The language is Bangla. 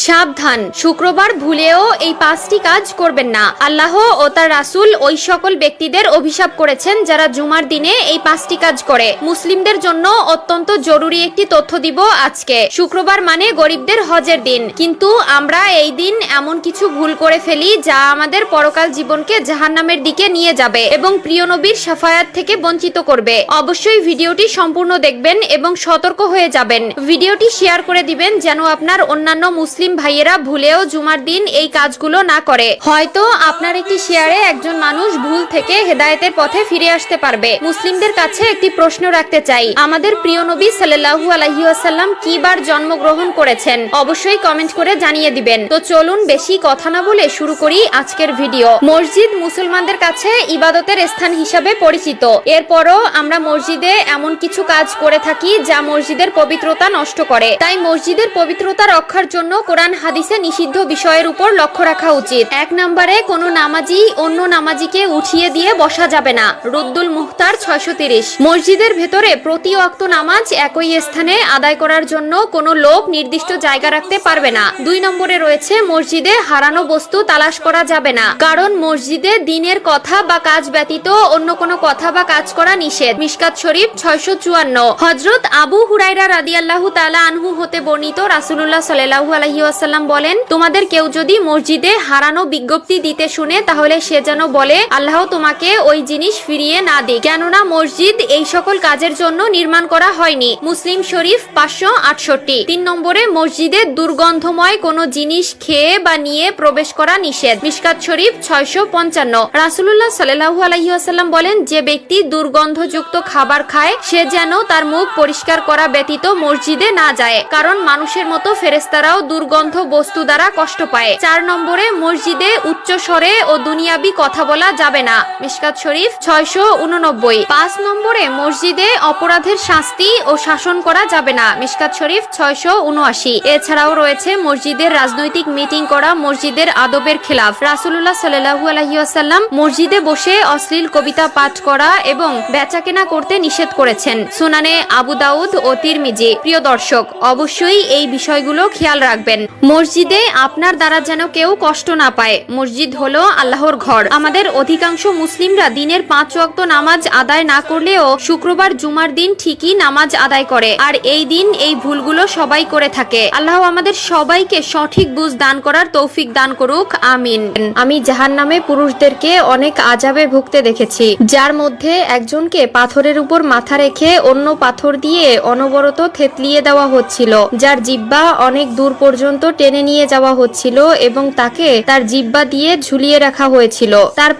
সাবধান, শুক্রবার ভুলেও এই 5টি কাজ করবেন না। আল্লাহ ও তার রাসূল ওই সকল ব্যক্তিদের অভিশাপ করেছেন যারা জুমার দিনে এই 5টি কাজ করে। মুসলিমদের জন্য অত্যন্ত জরুরি একটি তথ্য দিব আজকে। শুক্রবার মানে গরিবদের হজের দিন, কিন্তু আমরা এই দিন এমন কিছু ভুল করে ফেলি যা আমাদের পরকাল জীবনকে জাহান্নামের দিকে নিয়ে যাবে এবং প্রিয় নবীর শাফায়াত থেকে বঞ্চিত করবে। অবশ্যই ভিডিওটি সম্পূর্ণ দেখবেন এবং সতর্ক হয়ে যাবেন। ভিডিওটি শেয়ার করে দিবেন যেন আপনার অন্যান্য মুসলিম ভাইয়েরা ভুলেও জুমার দিন এই কাজগুলো না করে। হয়তো আপনার একটি শেয়ারে একজন মানুষ ভুল থেকে হেদায়েতের পথে ফিরে আসতে পারবে। মুসলিমদের কাছে একটি প্রশ্ন রাখতে চাই, আমাদের প্রিয় নবী সাল্লাল্লাহু আলাইহি ওয়াসাল্লাম কি বার জন্মগ্রহণ করেছেন? অবশ্যই কমেন্ট করে জানিয়ে দিবেন। তো চলুন বেশি কথা না বলে শুরু করি আজকের ভিডিও। মসজিদ মুসলমানদের কাছে ইবাদতের স্থান হিসাবে পরিচিত। এরপরও আমরা মসজিদে এমন কিছু কাজ করে থাকি যা মসজিদের পবিত্রতা নষ্ট করে। তাই মসজিদের পবিত্রতা রক্ষার জন্য কোরআন হাদিসে নিষিদ্ধ বিষয়ের উপর লক্ষ্য রাখা উচিত। 1 নম্বরে কোনো নামাজি অন্য নামাজিকে উঠিয়ে দিয়ে বসা যাবে না। রুদ্দুল মুখতার 630। মসজিদের ভেতরে প্রতি ওয়াক্ত নামাজ একই স্থানে আদায় করার জন্য কোনো লোক নির্দিষ্ট জায়গা রাখতে পারবে না। 2 নম্বরে রয়েছে মসজিদে হারানো বস্তু তালাশ করা যাবে না, কারণ মসজিদে দ্বীনের কথা বা কাজ ব্যতীত অন্য কোনো কথা বা কাজ করা নিষেধ। মিশকাত শরীফ 654। হযরত আবু হুরায়রা রাদিয়াল্লাহু তাআলা আনহু হতে বর্ণিত, রাসূলুল্লাহ সাল্লাল্লাহু আলাইহি ওয়াসাল্লাম বলেন, তোমাদের কেউ যদি মসজিদে হারানো বিজ্ঞপ্তি দিতে শুনে তাহলে সে যেন বলে, আল্লাহ তোমাকে ওই জিনিস ফিরিয়ে না দিক, কেননা মসজিদ এই সকল কাজের জন্য নির্মাণ করা হয়নি। মুসলিম শরীফ 568। 3 নম্বরে মসজিদে দুর্গন্ধময় কোনো জিনিস খেয়ে বা নিয়ে প্রবেশ করা নিষেধ। মিশকাত শরীফ 655। রাসূলুল্লাহ সাল্লাল্লাহু আলাইহি ওয়াসাল্লাম বলেন, যে ব্যক্তি দুর্গন্ধযুক্ত খাবার খায় সে যেন তার মুখ পরিষ্কার করা ব্যতীত মসজিদে না যায়, কারণ মানুষের মতো ফেরেশতারাও দুর্গন্ধ বস্তু দ্বারা কষ্ট পায়। 4 নম্বরে মসজিদে উচ্চ স্বরে ও দুনিয়াবি কথা বলা যাবে না। মিশকাত শরীফ 689। 5 নম্বরে মসজিদে অপরাধের শাস্তি ও শাসন করা যাবে না। মিশকাত শরীফ 679। এছাড়াও রয়েছে মসজিদের রাজনৈতিক মিটিং করা মসজিদের আদবের খেলাফ। রাসূলুল্লাহ সাল্লাল্লাহু আলাইহি ওয়াসাল্লাম মসজিদে বসে অশ্লীল কবিতা পাঠ করা এবং বেচাকেনা করতে নিষেধ করেছেন। সুনানে আবু দাউদ ও তিরমিজি। প্রিয় দর্শক, অবশ্যই এই বিষয়গুলো খেয়াল রাখবেন। মসজিদে আপনার দ্বারা যেন কেউ কষ্ট না পায়। মসজিদ হলো আল্লাহর ঘর। আমাদের অধিকাংশ মুসলিমরা দিনের 5 ওয়াক্ত নামাজ আদায় না করলেও শুক্রবার জুমার দিন ঠিকই নামাজ আদায় করে, আর এই দিন এই ভুলগুলো সবাই করে থাকে। আল্লাহ আমাদের সবাইকে সঠিক বুঝ দান করার তৌফিক দান করুক, আমিন। আমি জাহান্নামে পুরুষদেরকে অনেক আযাবে ভুগতে দেখেছি, যার মধ্যে একজনকে পাথরের উপর মাথা রেখে অন্য পাথর দিয়ে অনবরত থেতলিয়ে দেওয়া হচ্ছিল, যার জিহ্বা অনেক দূর পর্যন্ত টেনে নিয়ে যাওয়া হচ্ছিল এবং তাকে তার জিহ্বা দিয়ে ঝুলিয়ে রাখা হয়েছিল। তার